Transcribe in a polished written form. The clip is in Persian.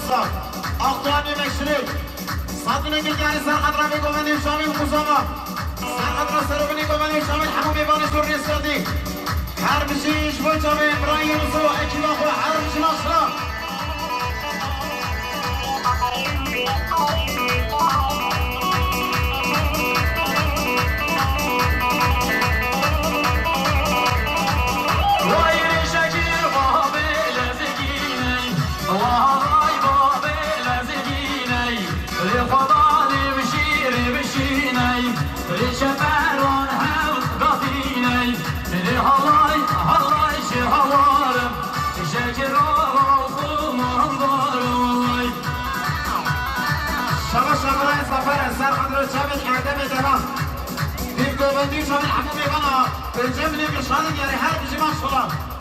استاد آقدانی مشری صدونه گلگانی سرقدر میگومنی شامل خزامه سرقدر سروبنی گومنی شامل حمومی بانشور رسادی هر بشیش بوچامه برای رسو اکیلا خو هر بشی مصرا سرقدر شامل اعدام دماغ دیم گوبندی شامل حمومی بنا جمعی بشانه گری هر بشی مصرا